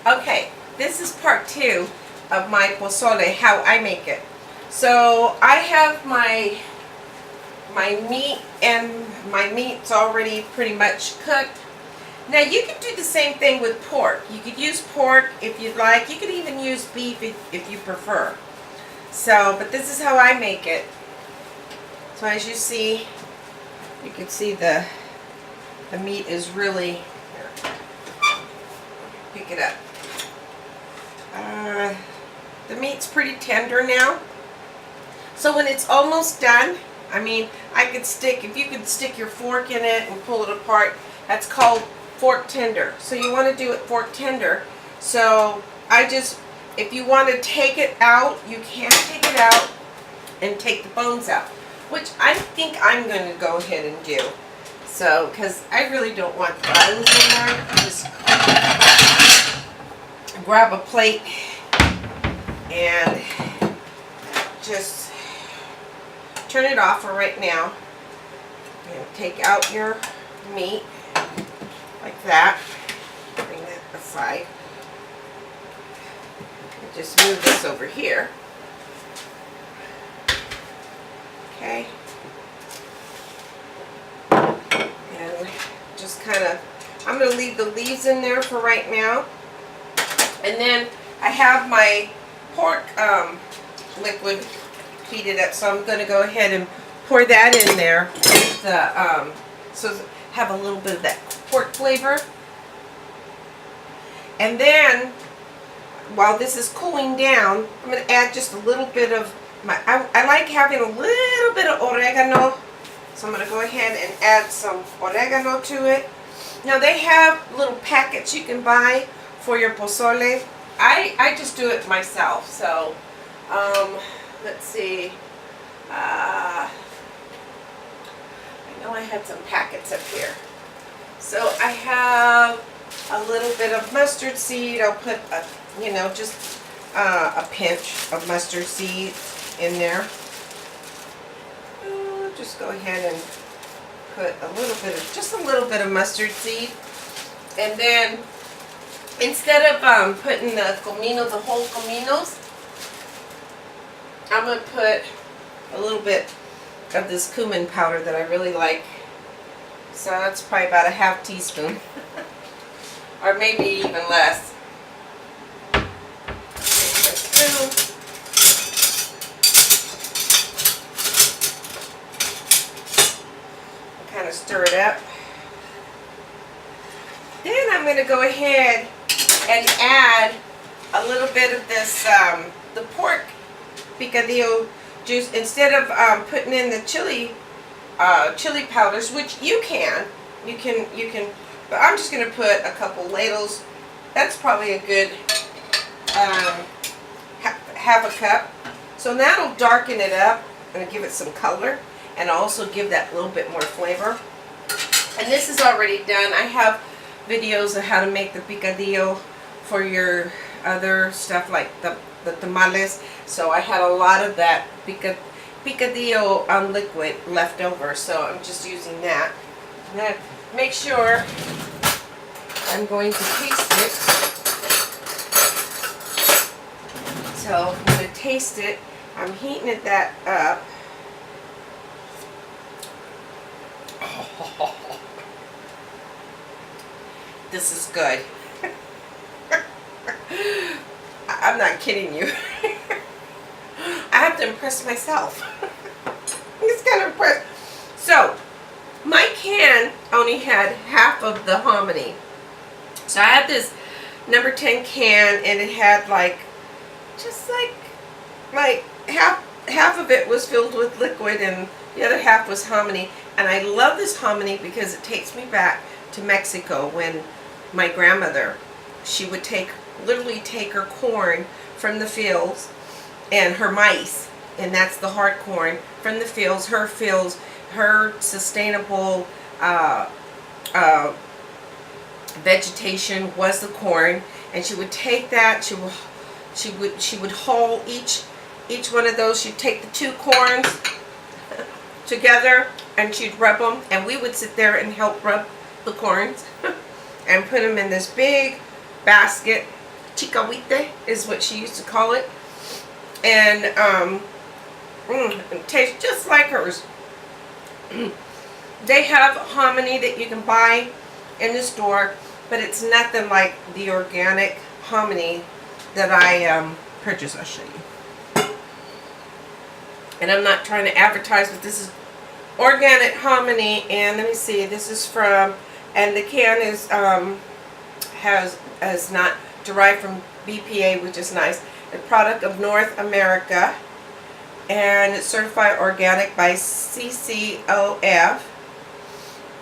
Okay, this is part 2 of my pozole, how I make it. So I have my meat, and my meat's already pretty much cooked. Now you can do the same thing with pork. You could use pork if you'd like. You could even use beef if you prefer. So, but this is how I make it. So as you see, you can see the meat is really, here, pick it up. The meat's pretty tender now. So when it's almost done, I mean, if you could stick your fork in it and pull it apart, that's called fork tender. So you want to do it fork tender. So if you want to take it out, you can take it out and take the bones out, which I think I'm going to go ahead and do. So, because I really don't want the bones in there. Just grab a plate and just turn it off for right now. And take out your meat like that. Bring that aside. And just move this over here. Okay. And just kind of, I'm going to leave the leaves in there for right now. And then I have my pork liquid heated up, so I'm going to go ahead and pour that in there with the, so have a little bit of that pork flavor. And then, while this is cooling down, I'm going to add just a little bit of I like having a little bit of oregano, so I'm going to go ahead and add some oregano to it. Now they have little packets you can buy for your pozole. I just do it myself, so let's see. I know I had some packets up here. So I have a little bit of mustard seed. I'll put just a pinch of mustard seed in there. Just go ahead and put just a little bit of mustard seed. And then instead of putting the whole cominos, I'm going to put a little bit of this cumin powder that I really like. So that's probably about a half teaspoon. Or maybe even less. Kind of stir it up. Then I'm going to go ahead and add a little bit of this, the pork picadillo juice. Instead of putting in the chili powders, which you can, but I'm just going to put a couple ladles. That's probably a good half a cup. So that'll darken it up and give it some color, and also give that little bit more flavor. And this is already done. I have videos of how to make the picadillo for your other stuff like the tamales. So I had a lot of that picadillo liquid left over, so I'm just using that. Now make sure I'm going to taste it. So I'm going to taste it. I'm heating that up. This is good. I'm not kidding you. I have to impress myself. I'm just kind of impressed. So, my can only had half of the hominy. So I had this number 10 can, and it had just like half of it was filled with liquid, and the other half was hominy. And I love this hominy because it takes me back to Mexico when my grandmother, she would literally take her corn from the fields and her mice, and that's the hard corn from the fields, her sustainable vegetation was the corn, and she would take that, she would hull each one of those. She'd take the two corns together and she'd rub them, and we would sit there and help rub the corns and put them in this big basket, chicahuite is what she used to call it. And it tastes just like hers. They have hominy that you can buy in the store, but it's nothing like the organic hominy that I purchased. I'll show you. And I'm not trying to advertise, but this is organic hominy, and let me see, this is from, and the can is has not derived from BPA, which is nice. A product of North America, and it's certified organic by CCOF.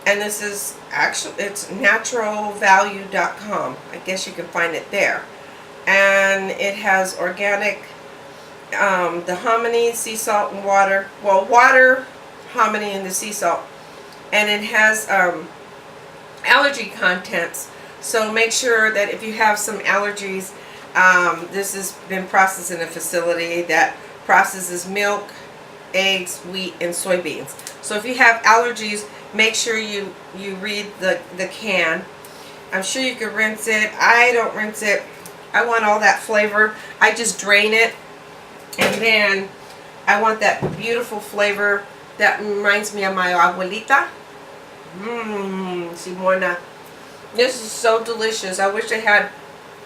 And this is actually, it's naturalvalue.com. I guess you can find it there. And it has organic, the hominy, sea salt, and water. Well, water, hominy, and the sea salt. And it has allergy contents. So make sure that if you have some allergies, this has been processed in a facility that processes milk, eggs, wheat, and soybeans. So if you have allergies, make sure you read the can. I'm sure you can rinse it. I don't rinse it. I want all that flavor. I just drain it, and then I want that beautiful flavor that reminds me of my abuelita. Simona. This is so delicious. I wish they had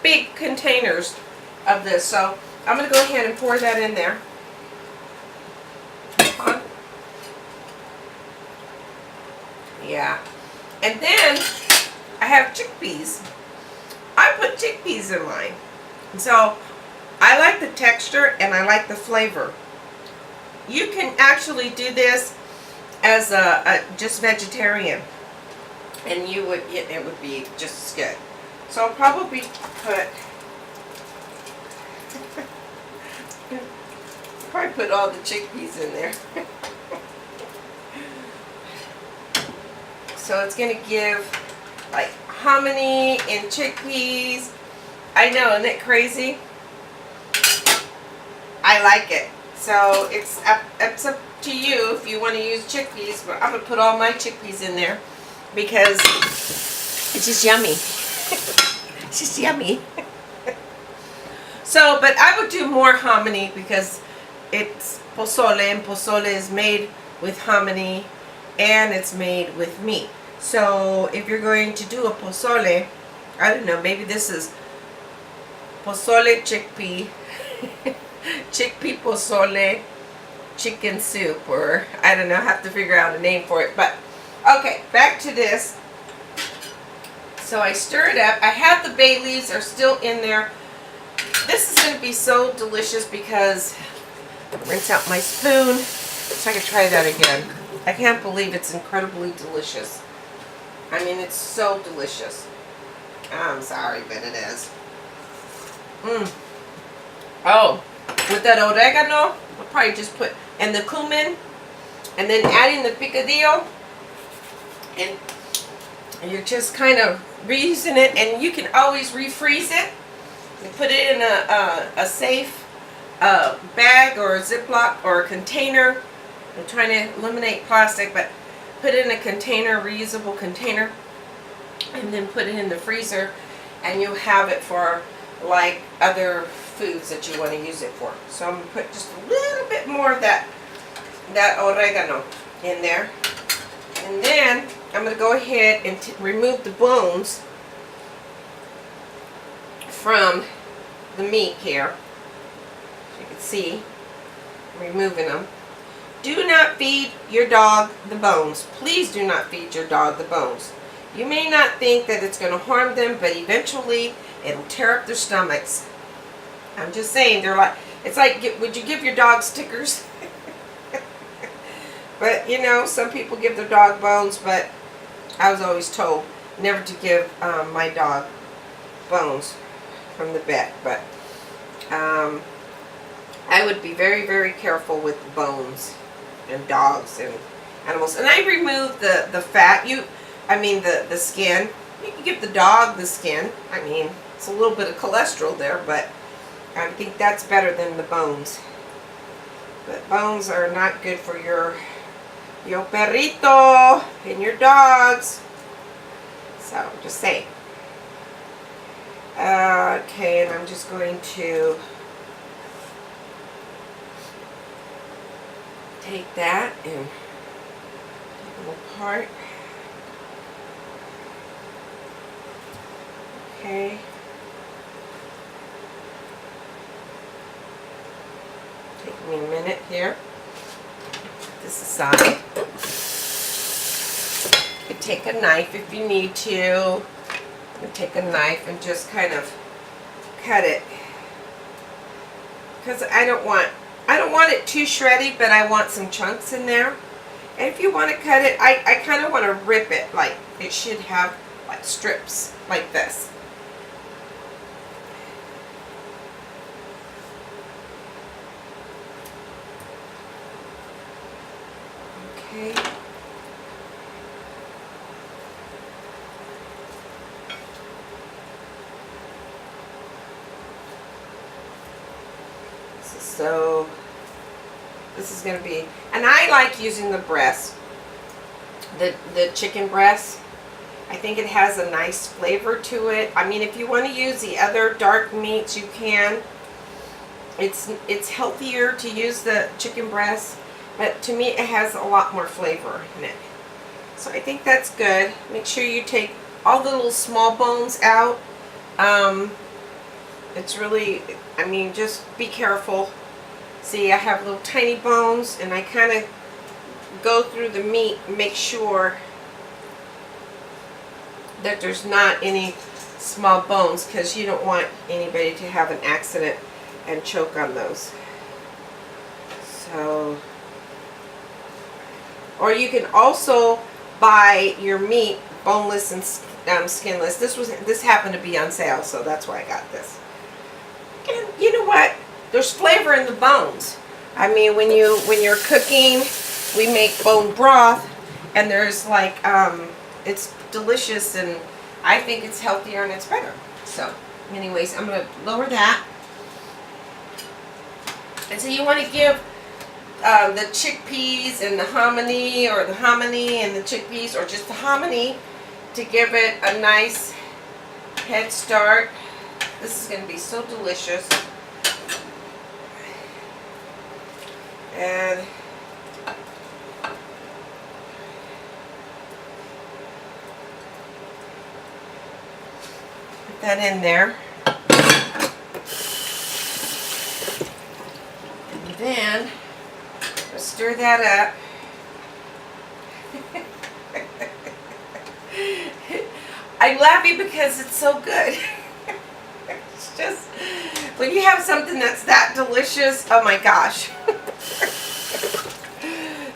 big containers of this. So I'm going to go ahead and pour that in there. Yeah. And then I have chickpeas. I put chickpeas in mine. So I like the texture and I like the flavor. You can actually do this as a just vegetarian, and you would, it would be just as good. So I'll probably put all the chickpeas in there. So it's going to give like hominy and chickpeas. I know, isn't it crazy? I like it. So it's up to you if you want to use chickpeas, but I'm going to put all my chickpeas in there because it's just yummy. It's just yummy. So, but I would do more hominy because it's posole, and posole is made with hominy and it's made with meat. So if you're going to do a posole, I don't know, maybe this is posole chickpea, chickpea posole chicken soup, or I don't know, I have to figure out a name for it. But okay, back to this. So I stir it up. I have the bay leaves are still in there. This is going to be so delicious because rinse out my spoon so I can try that again. I can't believe it's incredibly delicious. I mean, it's so delicious. I'm sorry, but it is. Oh, with that oregano, I'll probably just put, and the cumin, and then adding the picadillo, and you're just kind of reusing it, and you can always refreeze it. You put it in a safe bag or a Ziploc or a container. I'm trying to eliminate plastic, but put it in a container, reusable container, and then put it in the freezer, and you'll have it for like other foods that you want to use it for. So I'm going to put just a little bit more of that oregano in there. And then I'm going to go ahead and remove the bones from the meat here. As you can see, I'm removing them. Do not feed your dog the bones. Please do not feed your dog the bones. You may not think that it's going to harm them, but eventually it'll tear up their stomachs. I'm just saying, they're like, it's like, would you give your dog stickers? But you know, some people give their dog bones, but I was always told never to give my dog bones from the vet. But I would be very, very careful with bones and dogs and animals. And I remove the fat. The skin. You can give the dog the skin. I mean, it's a little bit of cholesterol there, but I think that's better than the bones. But bones are not good for your perrito and your dogs. So, just saying. Okay, and I'm I'm just going to take that and take them apart. Okay. Take me a minute here. Put this aside. You could take a knife if you need to. You can take a knife and just kind of cut it. Because I don't want it too shreddy, but I want some chunks in there. And if you want to cut it, I kind of want to rip it, like it should have like strips like this. Okay. So this is going to be, and I like using the breast, the chicken breast. I think it has a nice flavor to it. I mean, if you want to use the other dark meats, you can. It's healthier to use the chicken breast, but to me it has a lot more flavor in it. So I think that's good. Make sure you take all the little small bones out. It's really, I mean, just be careful. See, I have little tiny bones, and I kind of go through the meat and make sure that there's not any small bones, because you don't want anybody to have an accident and choke on those. So, or you can also buy your meat boneless and skinless. This happened to be on sale, so that's why I got this. And you know what? There's flavor in the bones. I mean, when you're cooking, we make bone broth, and there's like it's delicious, and I think it's healthier and it's better. So, anyways, I'm gonna lower that. And so you want to give the chickpeas and the hominy, or the hominy and the chickpeas, or just the hominy, to give it a nice head start. This is going to be so delicious. And put that in there. And then stir that up. I'm laughing because it's so good. It's just, when you have something that's that delicious, oh my gosh.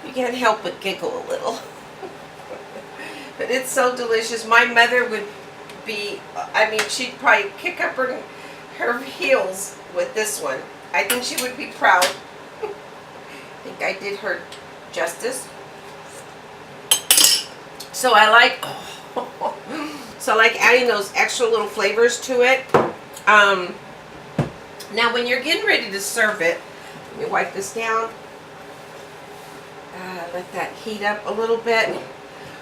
You can't help but giggle a little. But it's so delicious. My mother would be, I mean, she'd probably kick up her heels with this one. I think she would be proud. I think I did her justice. So I like, so I like adding those extra little flavors to it. Now when you're getting ready to serve it, let me wipe this down. Let that heat up a little bit.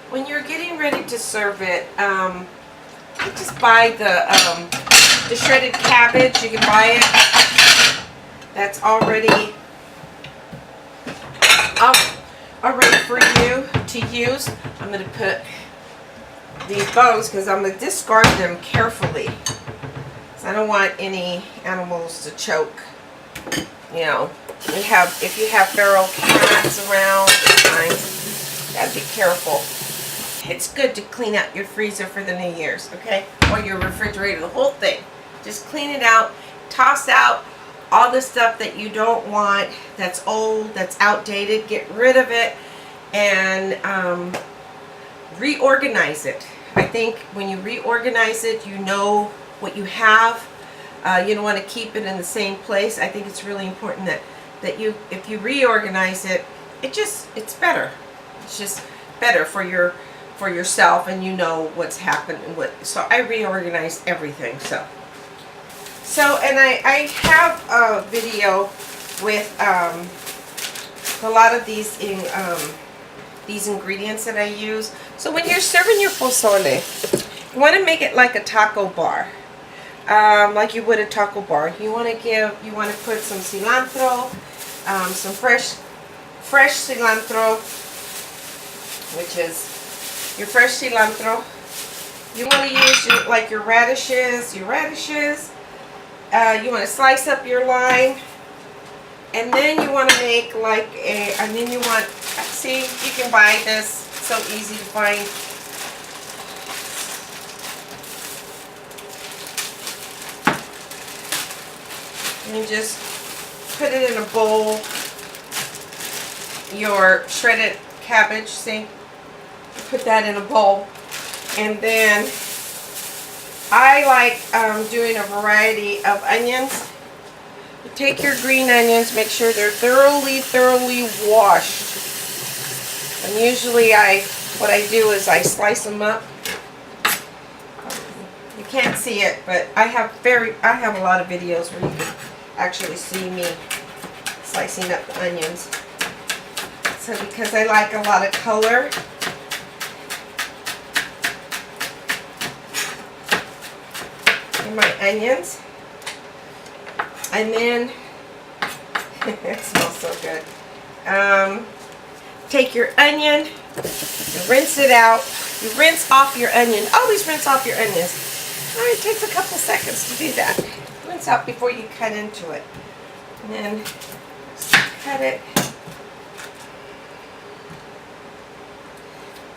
When you're getting ready to serve it, I just buy the shredded cabbage. You can buy it. That's already for you to use. I'm going to put these bones, because I'm going to discard them carefully. I don't want any animals to choke. You know, if you have feral cats around, gotta be careful. It's good to clean out your freezer for the New Year's, okay? Or your refrigerator, the whole thing. Just clean it out, toss out all the stuff that you don't want, that's old, that's outdated. Get rid of it and reorganize it. I think when you reorganize it, you know what you have. You don't want to keep it in the same place. I think it's really important that you, if you reorganize it, it's better. It's just better for yourself, and you know what's happened and what. So I reorganized everything. So and I have a video with a lot of these ingredients that I use. So when you're serving your pozole, you want to make it like a taco bar. like you would a taco bar. You want to put some cilantro, some fresh cilantro, which is your fresh cilantro. You want to use your radishes. You want to slice up your lime, and then you want to make see, you can buy this. It's so easy to find. And just put it in a bowl. Your shredded cabbage, see? Put that in a bowl. And then I like doing a variety of onions. You take your green onions, make sure they're thoroughly washed. And usually what I do is I slice them up. You can't see it, but I have a lot of videos where you can actually see me slicing up the onions. So because I like a lot of color, in my onions, and then it smells so good. Take your onion, you rinse it out. You rinse off your onion. Always rinse off your onions. It takes a couple seconds to do that. Rinse out before you cut into it. And then cut it.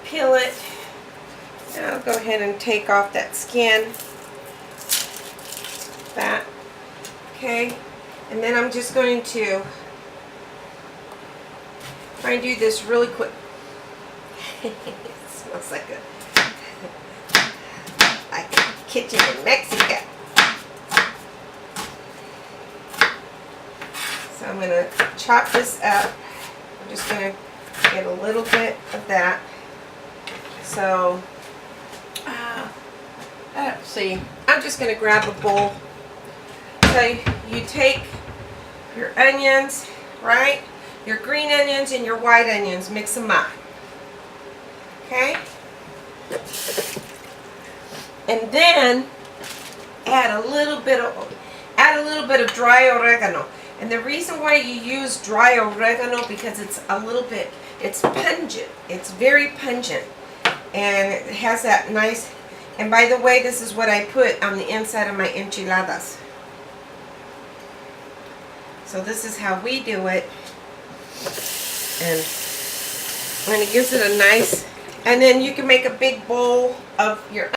Peel it. Now I'll go ahead and take off that skin. That. Okay. And then I'm just going to try and do this really quick. It smells like a kitchen in Mexico. So I'm going to chop this up. I'm just going to get a little bit of that. So, let's see. I'm just going to grab a bowl. So you take your onions, right? Your green onions and your white onions, mix them up. Okay? And then add a little bit of dry oregano. And the reason why you use dry oregano, because it's pungent. It's very pungent. And it has that nice, and by the way, this is what I put on the inside of my enchiladas. So this is how we do it. And it gives it a nice, and then you can make a big bowl of your